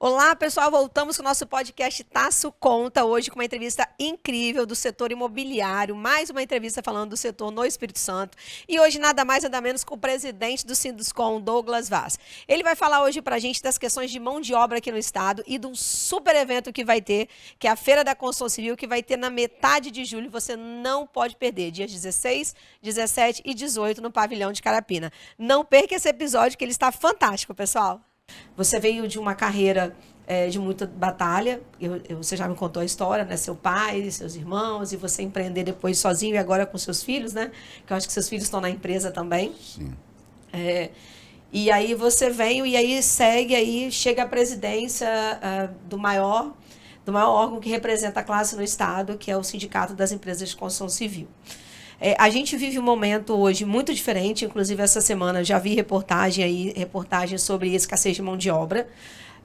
Olá, pessoal, voltamos com o nosso podcast Taço Conta, hoje com uma entrevista incrível do setor imobiliário, mais uma entrevista falando do setor no Espírito Santo, e hoje nada mais nada menos com o presidente do Sinduscon, Douglas Vaz. Ele vai falar hoje pra gente das questões de mão de obra aqui no estado e de um super evento que vai ter, que é a Feira da Construção Civil, que vai ter na metade de julho, você não pode perder, dias 16, 17 e 18 no pavilhão de Carapina. Não perca esse episódio que ele está fantástico, pessoal. Você veio de uma carreira de muita batalha, você já me contou a história, né? Seu pai, seus irmãos, e você empreender depois sozinho e agora com seus filhos, né? Que eu acho que seus filhos estão na empresa também. Sim. E aí você vem e aí segue aí, chega à presidência do maior órgão que representa a classe no estado, que é o Sindicato das Empresas de Construção Civil. A gente vive um momento hoje muito diferente, inclusive essa semana já vi reportagem sobre escassez de mão de obra.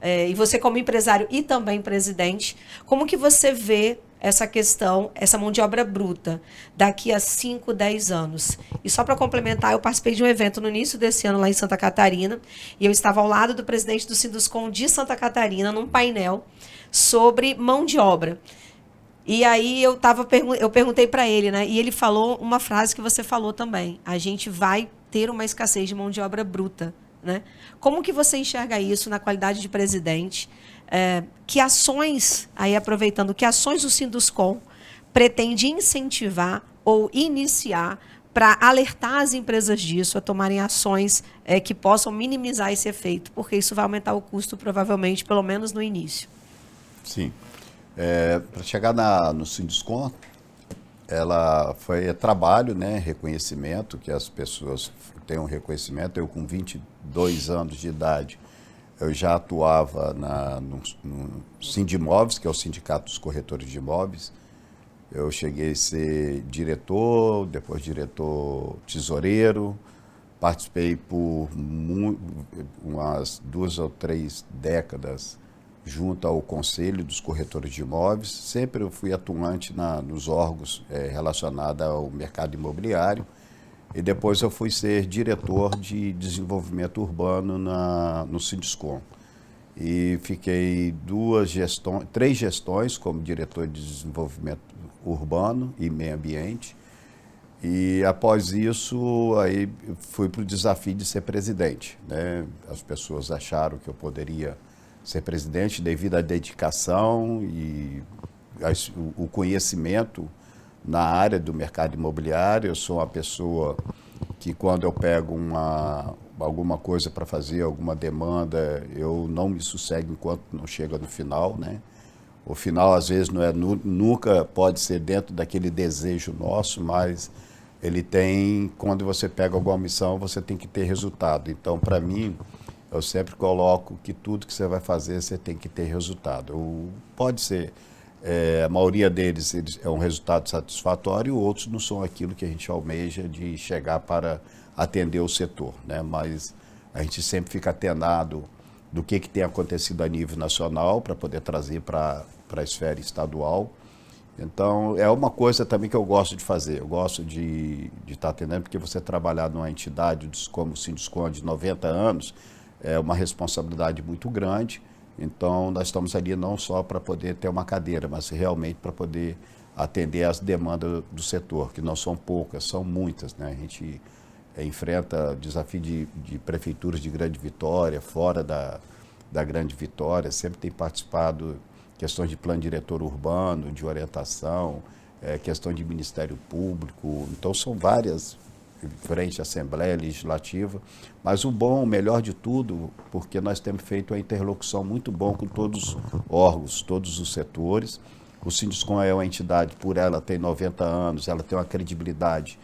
E você como empresário e também presidente, como que você vê essa questão, essa mão de obra bruta, daqui a 5, 10 anos? E só para complementar, eu participei de um evento no início desse ano lá em Santa Catarina, e eu estava ao lado do presidente do Sinduscon de Santa Catarina, num painel sobre mão de obra. E aí eu perguntei para ele, né? E ele falou uma frase que você falou também. A gente vai ter uma escassez de mão de obra bruta, né? Como que você enxerga isso na qualidade de presidente? Que ações, aí aproveitando, que ações o Sinduscon pretende incentivar ou iniciar para alertar as empresas disso, a tomarem ações que possam minimizar esse efeito, porque isso vai aumentar o custo provavelmente, pelo menos no início. Sim. Para chegar no Sinduscon, ela foi trabalho, né, reconhecimento, que as pessoas tenham reconhecimento. Eu, com 22 anos de idade, eu já atuava no Sindimóveis, que é o Sindicato dos Corretores de Imóveis. Eu cheguei a ser diretor, depois diretor tesoureiro, participei por umas 2 ou 3 décadas junto ao Conselho dos Corretores de Imóveis. Sempre eu fui atuante nos órgãos relacionados ao mercado imobiliário, e depois eu fui ser diretor de desenvolvimento urbano no Sinduscon. E fiquei 3 gestões como diretor de desenvolvimento urbano e meio ambiente. E após isso, aí fui para o desafio de ser presidente, né? As pessoas acharam que eu poderia ser presidente devido à dedicação e o conhecimento na área do mercado imobiliário. Eu sou uma pessoa que, quando eu pego alguma coisa para fazer, alguma demanda, eu não me sossego enquanto não chega no final, né? O final, às vezes, nunca pode ser dentro daquele desejo nosso, mas ele tem, quando você pega alguma missão, você tem que ter resultado. Então, para mim, eu sempre coloco que tudo que você vai fazer, você tem que ter resultado. Pode ser, a maioria deles é um resultado satisfatório, outros não são aquilo que a gente almeja de chegar para atender o setor, né? Mas a gente sempre fica atenado do que tem acontecido a nível nacional para poder trazer para a esfera estadual. Então, é uma coisa também que eu gosto de fazer. Eu gosto de estar atendendo, porque você trabalhar numa entidade como o Sinduscon de 90 anos, é uma responsabilidade muito grande. Então, nós estamos ali não só para poder ter uma cadeira, mas realmente para poder atender às demandas do setor, que não são poucas, são muitas, né? A gente enfrenta desafio de prefeituras de Grande Vitória, fora da Grande Vitória, sempre tem participado questões de plano diretor urbano, de orientação, questão de Ministério Público. Então, são várias frente à Assembleia Legislativa, mas o melhor de tudo, porque nós temos feito uma interlocução muito bom com todos os órgãos, todos os setores. O Sinduscon é uma entidade, por ela ter 90 anos, ela tem uma credibilidade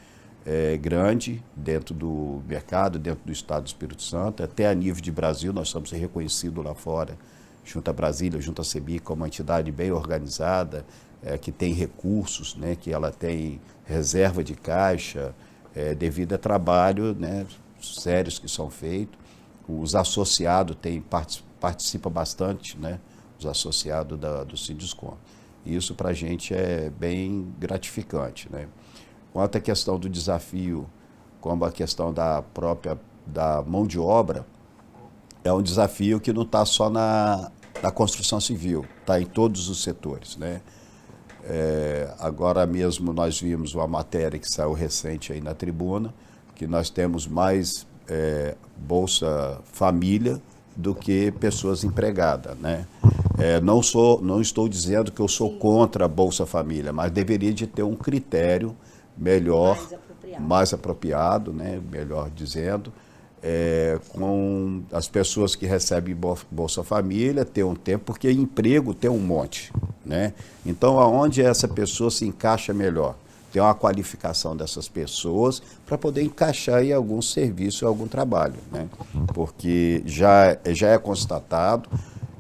grande dentro do mercado, dentro do Estado do Espírito Santo, até a nível de Brasil. Nós somos reconhecidos lá fora, junto a Brasília, junto a CEBIC, como uma entidade bem organizada, que tem recursos, né, que ela tem reserva de caixa, devido a trabalho, né, sérios que são feitos. Os associados participam bastante, né, os associados do Sinduscon. Isso para a gente é bem gratificante, né? Quanto à questão do desafio, como a questão da mão de obra, é um desafio que não está só da construção civil, está em todos os setores, né? Agora mesmo nós vimos uma matéria que saiu recente aí na tribuna, que nós temos mais Bolsa Família do que pessoas empregadas, né? Não estou dizendo que eu sou contra a Bolsa Família, mas deveria de ter um critério melhor, mais apropriado, né? Melhor dizendo, com as pessoas que recebem Bolsa Família, ter um tempo, porque emprego tem um monte, né? Então, aonde essa pessoa se encaixa melhor? Tem uma qualificação dessas pessoas para poder encaixar em algum serviço, algum trabalho, né? Porque já é constatado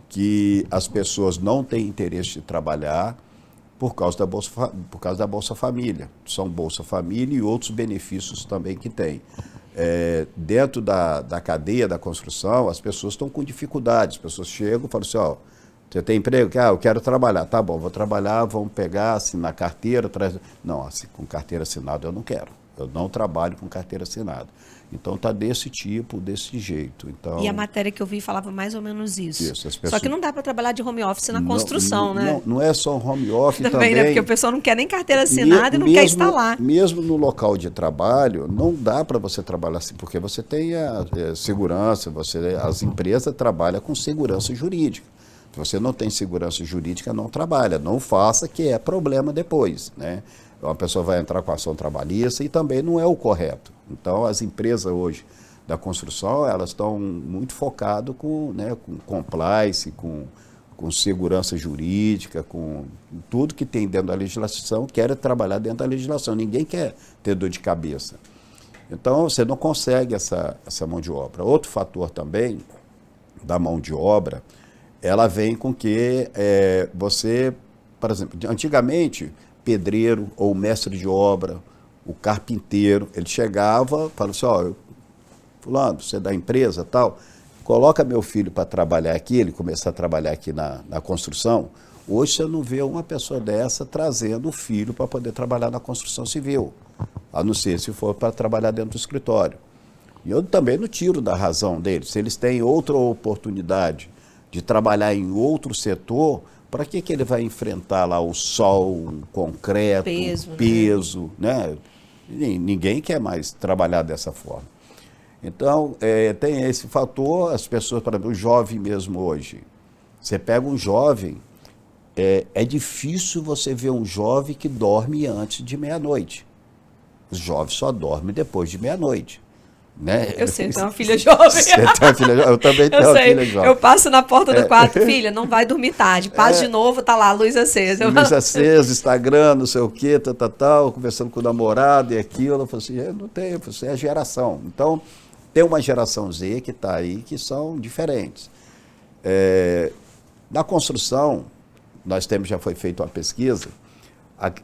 que as pessoas não têm interesse de trabalhar por causa da Bolsa Família. São Bolsa Família e outros benefícios também que tem. Dentro da cadeia da construção, as pessoas estão com dificuldades. As pessoas chegam e falam assim, ó, você tem emprego? Eu quero trabalhar. Tá bom, vou trabalhar, vamos pegar, assinar carteira. Não, assim, com carteira assinada eu não quero. Eu não trabalho com carteira assinada. Então está desse tipo, desse jeito. Então, e a matéria que eu vi falava mais ou menos isso. As pessoas... Só que não dá para trabalhar de home office na construção, né? Não é só home office também. Né? Porque o pessoal não quer nem carteira assinada e não quer instalar. Mesmo no local de trabalho, não dá para você trabalhar assim, porque você tem a segurança, as empresas trabalham com segurança jurídica. Se você não tem segurança jurídica, não trabalha. Não faça, que é problema depois, né? Uma pessoa vai entrar com ação trabalhista e também não é o correto. Então, as empresas hoje da construção, elas estão muito focadas com compliance, com segurança jurídica, com tudo que tem dentro da legislação, quer trabalhar dentro da legislação. Ninguém quer ter dor de cabeça. Então, você não consegue essa mão de obra. Outro fator também da mão de obra, ela vem com que você, por exemplo, antigamente, pedreiro ou mestre de obra, o carpinteiro, ele chegava, falava assim, ó, fulano, você é da empresa tal, coloca meu filho para trabalhar aqui, ele começar a trabalhar aqui na construção. Hoje você não vê uma pessoa dessa trazendo o filho para poder trabalhar na construção civil, a não ser se for para trabalhar dentro do escritório. E eu também não tiro da razão deles. Se eles têm outra oportunidade de trabalhar em outro setor, para que ele vai enfrentar lá o sol, o concreto, peso, né? Ninguém quer mais trabalhar dessa forma. Então, tem esse fator, as pessoas, para o jovem mesmo hoje. Você pega um jovem, é difícil você ver um jovem que dorme antes de meia-noite. Os jovens só dormem depois de meia-noite. Né? Eu sei, eu tenho uma filha jovem. Você tem uma filha jovem? Eu também tenho uma filha jovem. Eu passo na porta do quarto, filha, não vai dormir tarde. Passo de novo, tá lá, a luz acesa. Luz acesa, Instagram, não sei o quê, tal, conversando com o namorado e aquilo. Eu falo assim, não tem, você é a geração. Então, tem uma geração Z que está aí, que são diferentes. Na construção, já foi feita uma pesquisa,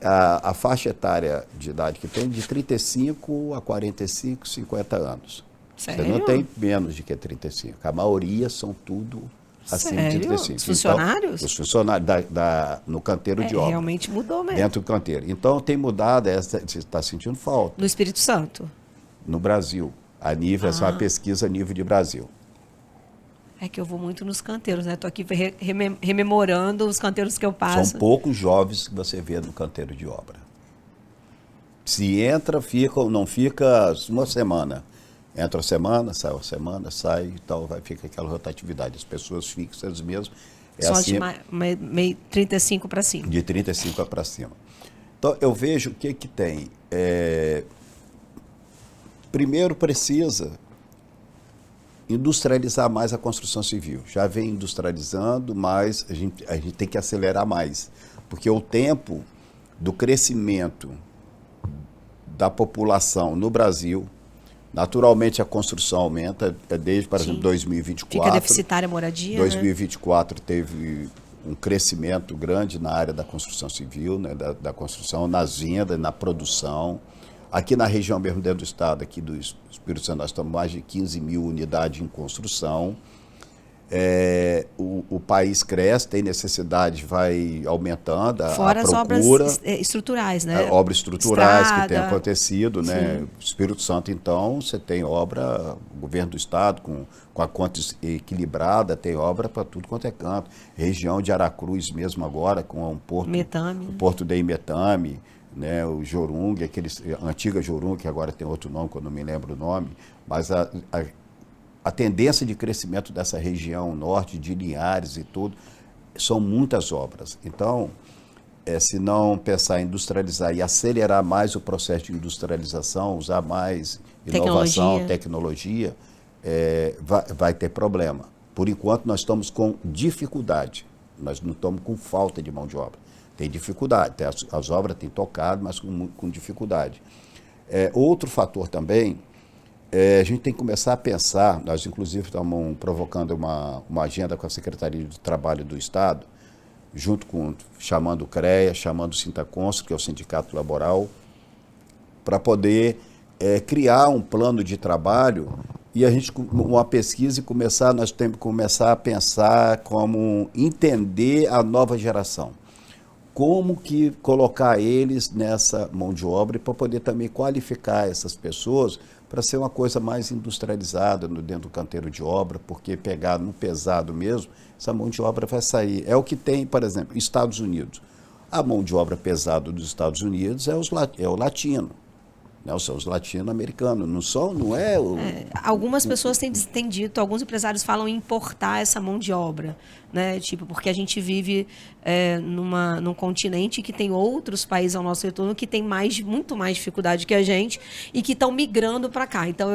a faixa etária de idade que tem de 35 a 45, 50 anos. Sério? Você não tem menos de que 35. A maioria são tudo acima de 35. Os funcionários? Então, os funcionários no canteiro de obra. Realmente mudou mesmo. Dentro do canteiro. Então, tem mudado, você está sentindo falta. No Espírito Santo? No Brasil. Essa é uma pesquisa a nível de Brasil. É que eu vou muito nos canteiros, né? Estou aqui rememorando os canteiros que eu passo. São poucos jovens que você vê no canteiro de obra. Se entra, fica ou não fica uma semana. Entra uma semana, sai e tal, fica aquela rotatividade. As pessoas fixas mesmo. Só assim, de 35 para cima. De 35 para cima. Então, eu vejo o que tem. Primeiro, precisa industrializar mais a construção civil. Já vem industrializando, mas a gente tem que acelerar mais. Porque o tempo do crescimento da população no Brasil, naturalmente a construção aumenta, desde, por exemplo, 2024. Fica deficitária a moradia, 2024 teve um crescimento grande na área da construção civil, né, da construção, nas vendas, na produção. Aqui na região mesmo dentro do estado, aqui do Espírito Santo, nós estamos mais de 15 mil unidades em construção. O país cresce, tem necessidade, vai aumentando a Fora as procura. obras estruturais, né? Obras estruturais que têm Estrada. acontecido, né? Sim. Espírito Santo, então, você tem obra, o governo do estado com a conta equilibrada, tem obra para tudo quanto é canto. Região de Aracruz mesmo agora, com Metame. o Porto de Imetame, né? O Jorung, a antiga Jorung, que agora tem outro nome, que eu não me lembro o nome, mas a tendência de crescimento dessa região norte, de Linhares e tudo, são muitas obras. Então, se não pensar em industrializar e acelerar mais o processo de industrialização, usar mais inovação, tecnologia, vai ter problema. Por enquanto, nós estamos com dificuldade, nós não estamos com falta de mão de obra. Tem dificuldade, as obras têm tocado, mas com dificuldade. Outro fator também, a gente tem que começar a pensar, nós inclusive estamos provocando uma agenda com a Secretaria de Trabalho do Estado, chamando o CREA, chamando o Sintaconso, que é o Sindicato Laboral, para poder criar um plano de trabalho e a gente, uma pesquisa e nós temos que começar a pensar como entender a nova geração. Como que colocar eles nessa mão de obra para poder também qualificar essas pessoas para ser uma coisa mais industrializada dentro do canteiro de obra, porque pegar no pesado mesmo, essa mão de obra vai sair. É o que tem, por exemplo, Estados Unidos. A mão de obra pesada dos Estados Unidos é o latino, né? São os latino-americanos, não é o... Algumas pessoas têm dito, alguns empresários falam em importar essa mão de obra, né? Tipo, porque a gente vive num continente que tem outros países ao nosso entorno que tem muito mais dificuldade que a gente e que estão migrando para cá. Então,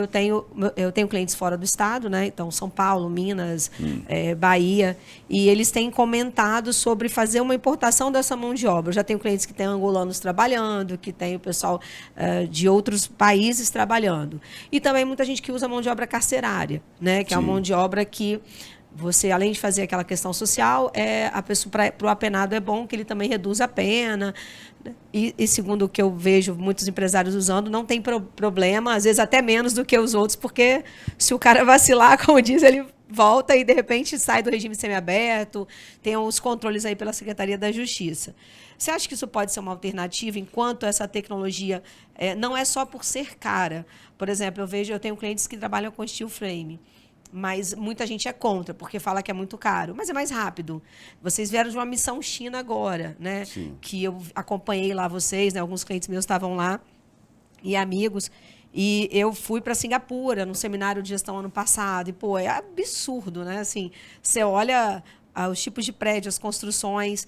eu tenho clientes fora do estado, né? Então, São Paulo, Minas, Bahia, e eles têm comentado sobre fazer uma importação dessa mão de obra. Eu já tenho clientes que têm angolanos trabalhando, que tem o pessoal de outros países trabalhando. E também muita gente que usa mão de obra carcerária, né? Que é uma mão de obra que você, além de fazer aquela questão social, para o apenado é bom que ele também reduz a pena. E segundo o que eu vejo muitos empresários usando, não tem problema, às vezes até menos do que os outros, porque se o cara vacilar, como diz, ele volta e de repente sai do regime semiaberto, tem os controles aí pela Secretaria da Justiça. Você acha que isso pode ser uma alternativa enquanto essa tecnologia não é só por ser cara? Por exemplo, eu tenho clientes que trabalham com steel frame, mas muita gente é contra, porque fala que é muito caro. Mas é mais rápido. Vocês vieram de uma missão China agora, né? Sim. Que eu acompanhei lá vocês, né? Alguns clientes meus estavam lá, e amigos. E eu fui para Singapura, num seminário de gestão ano passado. E, pô, é absurdo, né? Assim, você olha os tipos de prédios, as construções...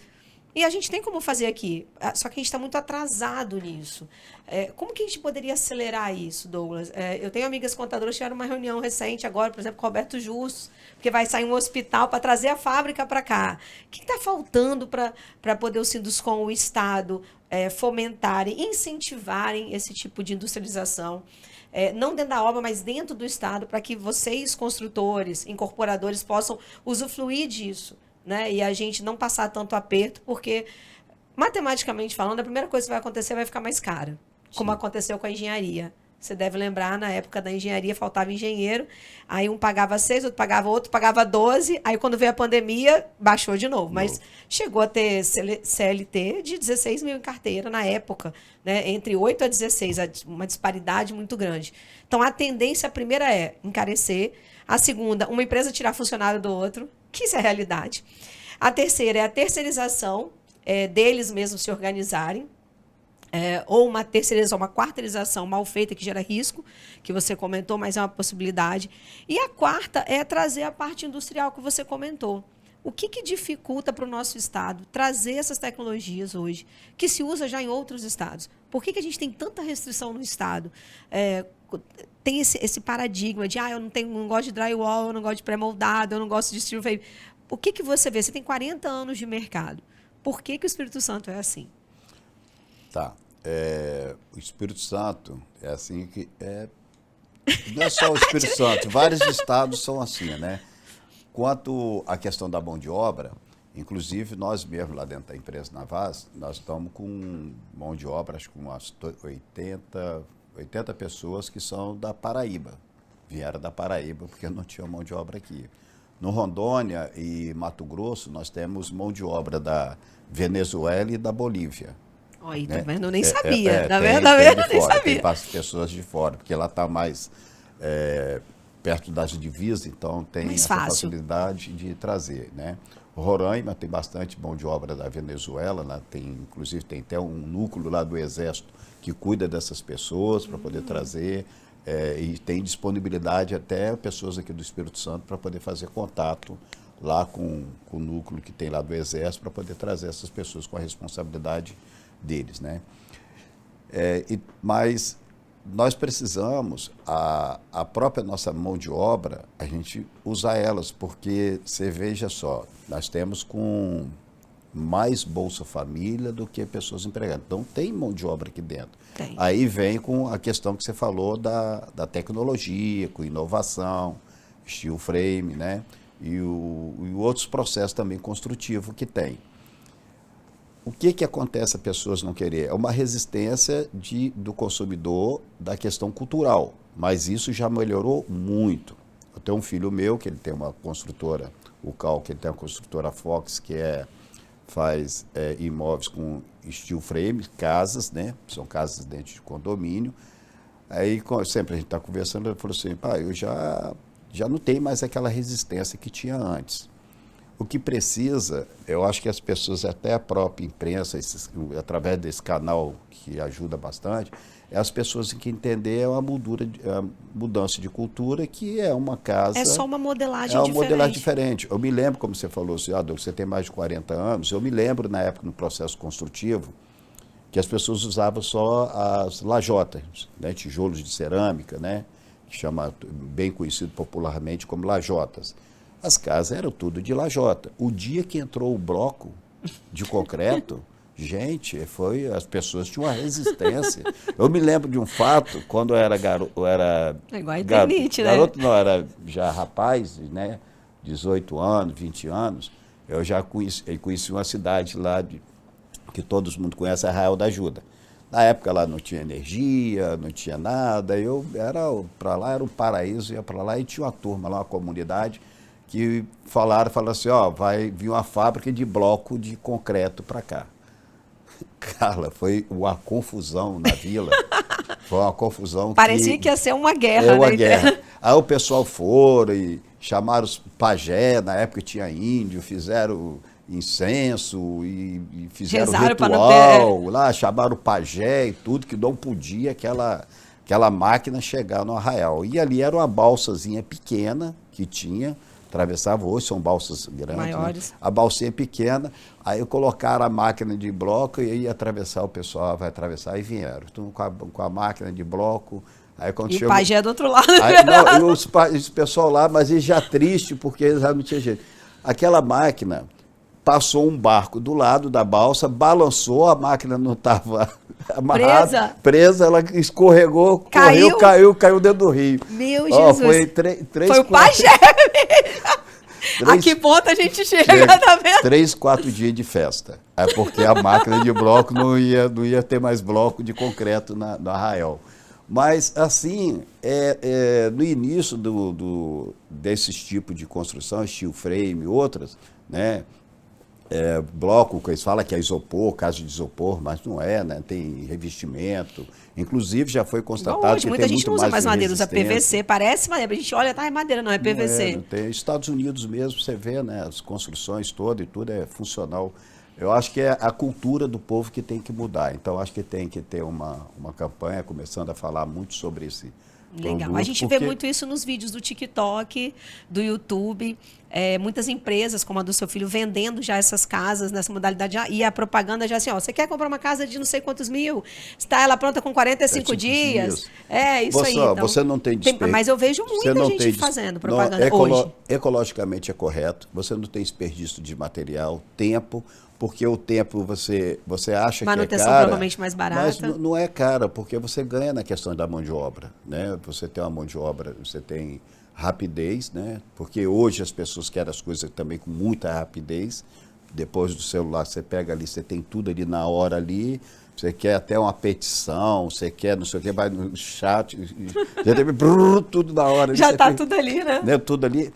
E a gente tem como fazer aqui, só que a gente está muito atrasado nisso. Como que a gente poderia acelerar isso, Douglas? Eu tenho amigas contadoras que tiveram uma reunião recente agora, por exemplo, com o Roberto Justus, porque vai sair um hospital para trazer a fábrica para cá. O que está faltando para poder o Sinduscom, o Estado, fomentarem, incentivarem esse tipo de industrialização? Não dentro da obra, mas dentro do Estado, para que vocês, construtores, incorporadores, possam usufruir disso. Né? E a gente não passar tanto aperto, porque, matematicamente falando, a primeira coisa que vai acontecer vai ficar mais cara, como aconteceu com a engenharia. Você deve lembrar, na época da engenharia, faltava engenheiro, aí um pagava 6, outro pagava 12, aí quando veio a pandemia, baixou de novo. Mas chegou a ter CLT de 16 mil em carteira na época, né? Entre 8 a 16, uma disparidade muito grande. Então, a tendência, a primeira é encarecer, a segunda, uma empresa tirar funcionário do outro, que isso é realidade. A terceira é a terceirização, deles mesmos se organizarem, ou uma terceirização, uma quarteirização mal feita que gera risco, que você comentou, mas é uma possibilidade. E a quarta é trazer a parte industrial que você comentou. O que dificulta para o nosso estado trazer essas tecnologias hoje, que se usa já em outros estados? Por que a gente tem tanta restrição no estado? Tem esse paradigma de eu não gosto de drywall, eu não gosto de pré-moldado, eu não gosto de steel frame. O que você vê? Você tem 40 anos de mercado. Por que o Espírito Santo é assim? Tá. O Espírito Santo é assim que... não é só o Espírito Santo, vários estados são assim, né? Quanto à questão da mão de obra, inclusive nós mesmos lá dentro da empresa Navas, nós estamos com mão de obra, acho que umas 80 pessoas que são da Paraíba. Vieram da Paraíba porque não tinha mão de obra aqui. No Rondônia e Mato Grosso, nós temos mão de obra da Venezuela e da Bolívia. Oi, Né? tá vendo? Eu nem sabia. Tem Eu nem fora, sabia. tem pessoas de fora, porque ela está mais perto das divisas, então tem Mais essa fácil. facilidade de trazer, né? Roraima tem bastante mão de obra da Venezuela, né? Inclusive tem até um núcleo lá do Exército que cuida dessas pessoas para poder trazer, e tem disponibilidade até pessoas aqui do Espírito Santo para poder fazer contato lá com o núcleo que tem lá do Exército para poder trazer essas pessoas com a responsabilidade deles, né? Mas nós precisamos, a própria nossa mão de obra, a gente usar elas, porque você veja só, nós temos com mais Bolsa Família do que pessoas empregadas. Então tem mão de obra aqui dentro. Tem. Aí vem com a questão que você falou da tecnologia, com inovação, steel frame, né? E outros processos também construtivos que tem. O que acontece a pessoas não querer? É uma resistência do consumidor da questão cultural, mas isso já melhorou muito. Eu tenho um filho meu, que ele tem uma construtora, o Cal, que ele tem uma construtora Fox, que faz imóveis com steel frame, casas, né? São casas dentro de condomínio. Aí sempre a gente está conversando, ele falou assim, pai, eu já não tenho mais aquela resistência que tinha antes. O que precisa, eu acho que as pessoas, até a própria imprensa, através desse canal que ajuda bastante, é as pessoas que entender a mudança de cultura, que é uma casa... É só uma modelagem diferente. É uma modelagem diferente. diferente. Eu me lembro, como você falou, você tem mais de 40 anos, eu me lembro na época, no processo construtivo, que as pessoas usavam só as lajotas, né, tijolos de cerâmica, né, que chama, bem conhecido popularmente como lajotas. As casas eram tudo de lajota. O dia que entrou o bloco de concreto, gente, as pessoas tinham uma resistência. Eu me lembro de um fato, quando eu era garoto... É igual a internet, né? Garoto não, era já rapaz, né? 18 anos, 20 anos. Eu já conheci uma cidade lá, que todo mundo conhece, Arraial da Ajuda. Na época lá não tinha energia, não tinha nada. Para lá era um paraíso, ia para lá e tinha uma turma lá, uma comunidade, que falaram assim, vai vir uma fábrica de bloco de concreto para cá. Carla, foi uma confusão na vila. Foi uma confusão. Parecia que ia ser uma guerra, uma né? guerra. Aí o pessoal foram e chamaram os pajé, na época tinha índio, fizeram incenso e fizeram ritual lá, chamaram o pajé e tudo, que não podia aquela máquina chegar no arraial. E ali era uma balsazinha pequena que tinha, atravessava, hoje são balsas grandes, maiores, né? A balsinha pequena, aí colocaram a máquina de bloco e ia atravessar, o pessoal vai atravessar, e vieram. Então, com a máquina de bloco, aí quando chegou... o pajé do outro lado. Aí, não, os pessoal lá, mas eles já triste, porque eles já não tinham jeito. Aquela máquina, passou um barco do lado da balsa, balançou, a máquina não estava amarrada, presa, ela escorregou, caiu dentro do rio. Meu Jesus! Foi foi o pajé mesmo! A que ponto a gente chega, tá vendo? 3, 4 dias de festa. É porque a máquina de bloco não ia ter mais bloco de concreto no arraial. Mas, assim, no início desses tipos de construção, steel frame e outras, né? Bloco, que eles falam que é isopor, caso de isopor, mas não é, né? Tem revestimento. Inclusive, já foi constatado que muita tem gente muito não usa mais madeira, usa resistência. PVC. Parece madeira. A gente olha, é madeira, não é PVC. Não tem. Estados Unidos mesmo, você vê, né? As construções todas e tudo é funcional. Eu acho que é a cultura do povo que tem que mudar. Então, acho que tem que ter uma campanha começando a falar muito sobre esse Legal. produto. A gente vê muito isso nos vídeos do TikTok, do YouTube. Muitas empresas, como a do seu filho, vendendo já essas casas nessa modalidade. E a propaganda já assim, você quer comprar uma casa de não sei quantos mil? Está ela pronta com 45 dias? Isso aí. Então, você não tem desperdício. Mas eu vejo muita gente fazendo propaganda hoje. Ecologicamente é correto. Você não tem desperdício de material, tempo, porque o tempo você acha manutenção que é cara, provavelmente mais barata. Mas não é cara, porque você ganha na questão da mão de obra, né? Você tem uma mão de obra, você tem rapidez, né? Porque hoje as pessoas querem as coisas também com muita rapidez. Depois do celular, você pega ali, você tem tudo ali na hora ali. Você quer até uma petição, você quer não sei o que, vai no chat, já teve tudo na hora. Já está tudo ali, né? Tudo ali.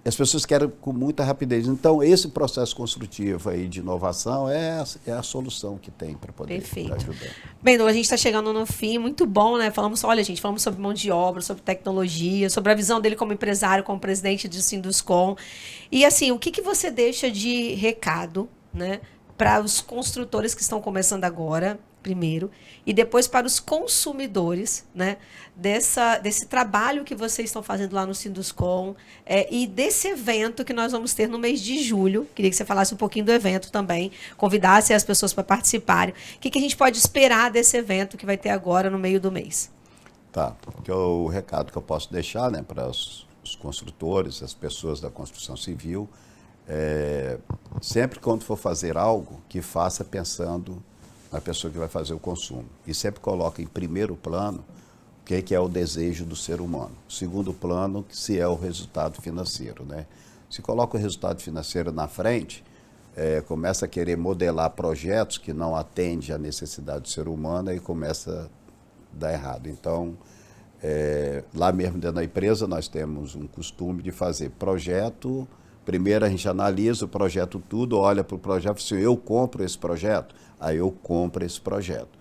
as pessoas querem com muita rapidez. Então, esse processo construtivo aí de inovação é a solução que tem para poder ajudar. Bem, Douglas, a gente está chegando no fim, muito bom, né? Falamos sobre mão de obra, sobre tecnologia, sobre a visão dele como empresário, como presidente do Sinduscon. E assim, o que você deixa de recado, né, para os construtores que estão começando agora, primeiro, e depois para os consumidores, né, desse trabalho que vocês estão fazendo lá no Sinduscon, e desse evento que nós vamos ter no mês de julho. Queria que você falasse um pouquinho do evento também, convidasse as pessoas para participarem. O que a gente pode esperar desse evento que vai ter agora no meio do mês? Tá, que é o recado que eu posso deixar, né, para os construtores, as pessoas da construção civil, sempre quando for fazer algo, que faça pensando na pessoa que vai fazer o consumo. E sempre coloca em primeiro plano o que é o desejo do ser humano. Segundo plano, se é o resultado financeiro, né? Se coloca o resultado financeiro na frente, começa a querer modelar projetos que não atendem à necessidade do ser humano e começa a dar errado. Então, lá mesmo dentro da empresa, nós temos um costume de fazer projeto. Primeiro a gente analisa o projeto tudo, olha para o projeto e diz assim, eu compro esse projeto? Aí eu compro esse projeto.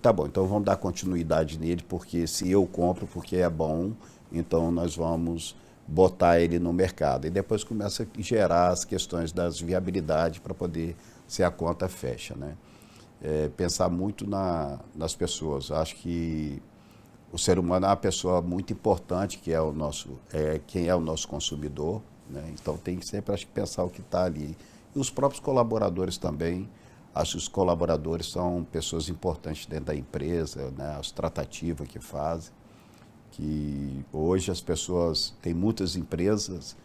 Tá bom, então vamos dar continuidade nele, porque se eu compro, porque é bom, então nós vamos botar ele no mercado. E depois começa a gerar as questões das viabilidades para poder, se a conta fecha, né? Pensar muito nas pessoas. Acho que o ser humano é uma pessoa muito importante, que é quem é o nosso consumidor, né? Então tem que sempre, acho que, pensar o que está ali. E os próprios colaboradores também. Acho que os colaboradores são pessoas importantes dentro da empresa, né? As tratativas que fazem. Que hoje as pessoas, tem muitas empresas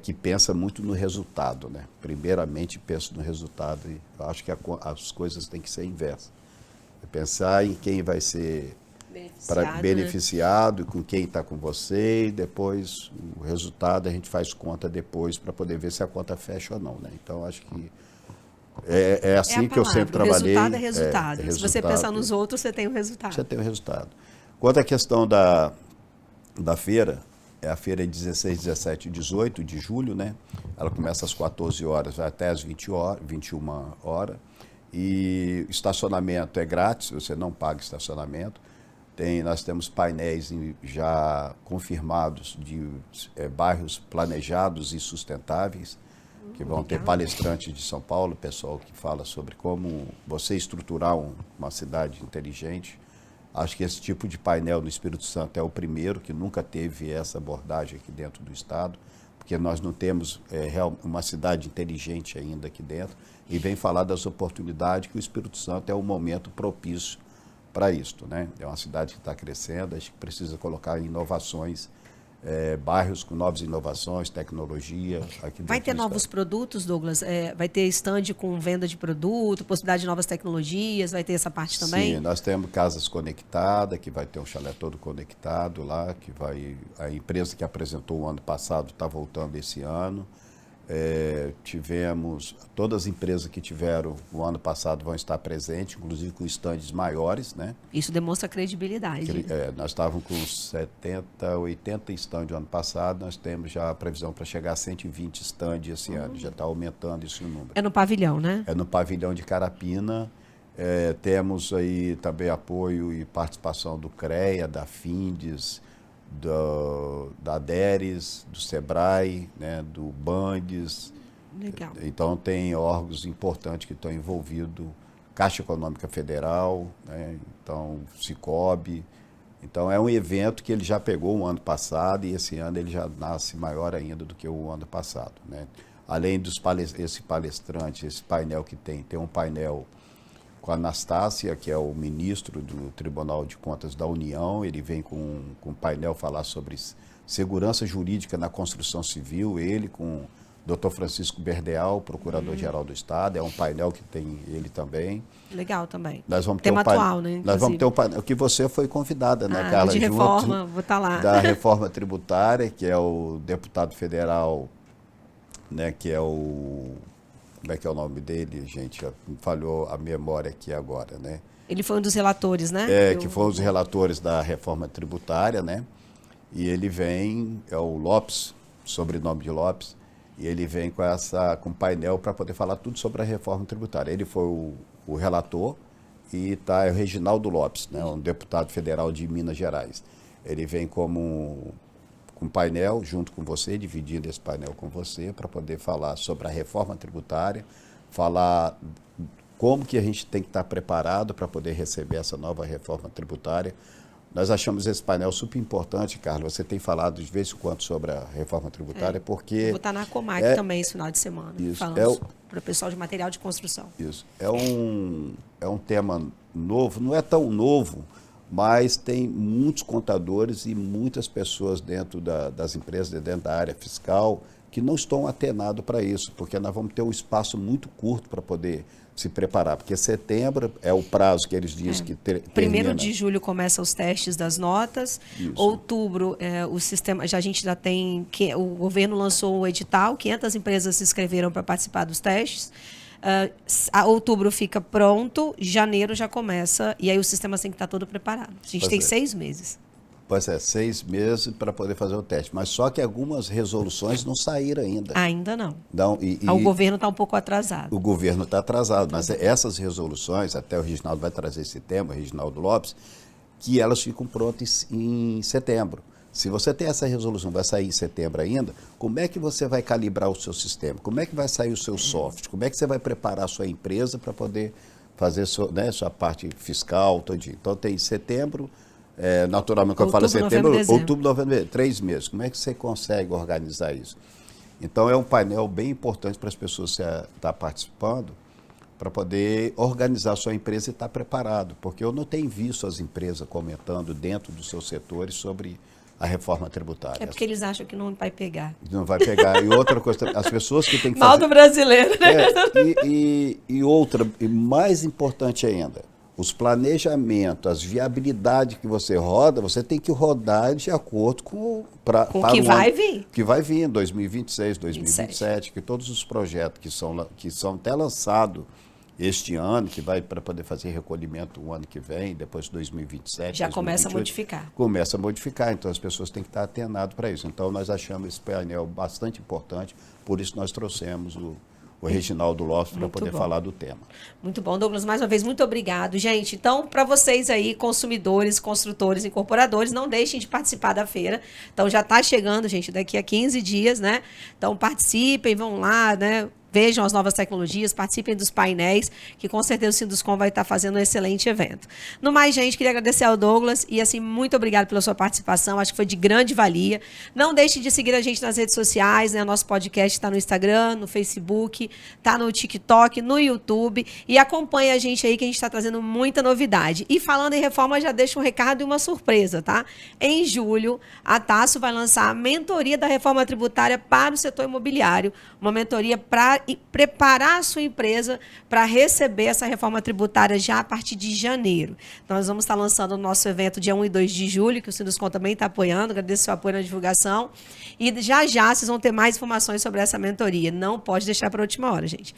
que pensam muito no resultado, né? Primeiramente pensam no resultado, e eu acho que as coisas têm que ser inversas. Pensar em quem vai ser beneficiado, né? Com quem está com você, e depois o resultado a gente faz conta depois para poder ver se a conta fecha ou não, né? Então acho que é assim que eu sempre trabalhei. Resultado é resultado. Se você pensar nos outros, você tem o resultado. Você tem o resultado. Quanto à questão da feira, a feira é 16, 17 e 18 de julho, né? Ela começa às 14 horas, vai até às 21 horas. E estacionamento é grátis, você não paga estacionamento. Nós temos painéis já confirmados de bairros planejados e sustentáveis, que vão ter palestrantes de São Paulo, pessoal que fala sobre como você estruturar uma cidade inteligente. Acho que esse tipo de painel no Espírito Santo é o primeiro, que nunca teve essa abordagem aqui dentro do Estado, porque nós não temos uma cidade inteligente ainda aqui dentro, e vem falar das oportunidades que o Espírito Santo é um momento propício para isto, né? É uma cidade que está crescendo, acho que precisa colocar inovações, bairros com novas inovações, tecnologia. Aqui vai ter novos produtos, Douglas? Vai ter stand com venda de produto, possibilidade de novas tecnologias, vai ter essa parte também? Sim, nós temos casas conectadas, que vai ter um chalé todo conectado lá, a empresa que apresentou o ano passado está voltando esse ano. Tivemos, todas as empresas que tiveram o ano passado vão estar presentes, inclusive com estandes maiores, né? Isso demonstra credibilidade. Nós estávamos com 70, 80 estandes no ano passado, nós temos já a previsão para chegar a 120 estandes esse ano, já está aumentando esse número. É no pavilhão, né? É no pavilhão de Carapina. Temos aí também apoio e participação do CREA, da FINDES, da DERES, do SEBRAE, né, do BANDES. Legal. Então tem órgãos importantes que estão envolvidos, Caixa Econômica Federal, né, então Sicob. Então é um evento que ele já pegou o ano passado e esse ano ele já nasce maior ainda do que o ano passado, né? Além esse palestrante, esse painel que tem um painel com a Anastácia, que é o ministro do Tribunal de Contas da União. Ele vem com um painel falar sobre segurança jurídica na construção civil, ele com o Dr. Francisco Berdeal, procurador-geral do Estado. É um painel que tem ele também. Legal também. Nós vamos tema atual, né? Nós vamos ter um painel que você foi convidada, né, Carla? De reforma, vou estar lá. Da reforma tributária, que é o deputado federal, né, que é o... Como é que é o nome dele, gente? Falhou a memória aqui agora, né? Ele foi um dos relatores, né? Que foi um dos relatores da reforma tributária, né? E ele vem, é o Lopes, sobrenome de Lopes, e ele vem com painel para poder falar tudo sobre a reforma tributária. Ele foi o relator e está o Reginaldo Lopes, né, um deputado federal de Minas Gerais. Ele vem com painel junto com você, dividindo esse painel com você, para poder falar sobre a reforma tributária, falar como que a gente tem que estar preparado para poder receber essa nova reforma tributária. Nós achamos esse painel super importante, Carlos. Você tem falado de vez em quando sobre a reforma tributária, porque... Vou estar na Comac também esse final de semana, falando para o pessoal de material de construção. Isso. É um tema novo, não é tão novo, mas tem muitos contadores e muitas pessoas dentro das empresas, dentro da área fiscal, que não estão atenados para isso, porque nós vamos ter um espaço muito curto para poder se preparar, porque setembro é o prazo que eles dizem que termina. 1º de julho começam os testes das notas. Isso. Outubro, o sistema, a gente já tem, o governo lançou o edital, 500 empresas se inscreveram para participar dos testes. Outubro fica pronto, janeiro já começa, e aí o sistema tem que estar todo preparado. A gente tem 6 meses. Pois é, 6 meses para poder fazer o teste. Mas só que algumas resoluções não saíram ainda. Ainda não. O governo está um pouco atrasado. O governo está atrasado, mas essas resoluções, até o Reginaldo vai trazer esse tema, o Reginaldo Lopes, que elas ficam prontas em setembro. Se você tem essa resolução, vai sair em setembro ainda, como é que você vai calibrar o seu sistema? Como é que vai sair o seu software? Como é que você vai preparar a sua empresa para poder fazer sua parte fiscal, todinho? Então tem setembro... naturalmente, quando eu falo setembro, outubro, novembro, 3 meses. Como é que você consegue organizar isso? Então, é um painel bem importante para as pessoas estar participando, para poder organizar a sua empresa e estar preparado. Porque eu não tenho visto as empresas comentando dentro dos seus setores sobre a reforma tributária. É porque eles acham que não vai pegar. Não vai pegar. E outra coisa, as pessoas que têm que Mal do brasileiro, né? E mais importante ainda, os planejamentos, as viabilidades que você roda, você tem que rodar de acordo com o que vai vir. Que vai vir em 2026, 2027, que todos os projetos que são até lançados este ano, que vai para poder fazer recolhimento o ano que vem, depois de 2027, já 2028, começa a modificar. Começa a modificar, então as pessoas têm que estar atenadas para isso. Então nós achamos esse painel bastante importante, por isso nós trouxemos o Reginaldo Lopes para poder falar do tema. Muito bom, Douglas. Mais uma vez, muito obrigado. Gente, então, para vocês aí, consumidores, construtores, incorporadores, não deixem de participar da feira. Então, já está chegando, gente, daqui a 15 dias, né? Então, participem, vão lá, né? Vejam as novas tecnologias, participem dos painéis, que com certeza o Sinduscom vai estar fazendo um excelente evento. No mais, gente, queria agradecer ao Douglas e, assim, muito obrigado pela sua participação, acho que foi de grande valia. Não deixe de seguir a gente nas redes sociais, né? O nosso podcast está no Instagram, no Facebook, está no TikTok, no YouTube, e acompanhe a gente aí que a gente está trazendo muita novidade. E falando em reforma, já deixo um recado e uma surpresa, tá? Em julho, a Tasso vai lançar a mentoria da reforma tributária para o setor imobiliário, uma mentoria para preparar a sua empresa para receber essa reforma tributária já a partir de janeiro. Nós vamos estar lançando o nosso evento dia 1 e 2 de julho, que o Sinduscom também está apoiando, agradeço o seu apoio na divulgação. E já vocês vão ter mais informações sobre essa mentoria. Não pode deixar para a última hora, gente.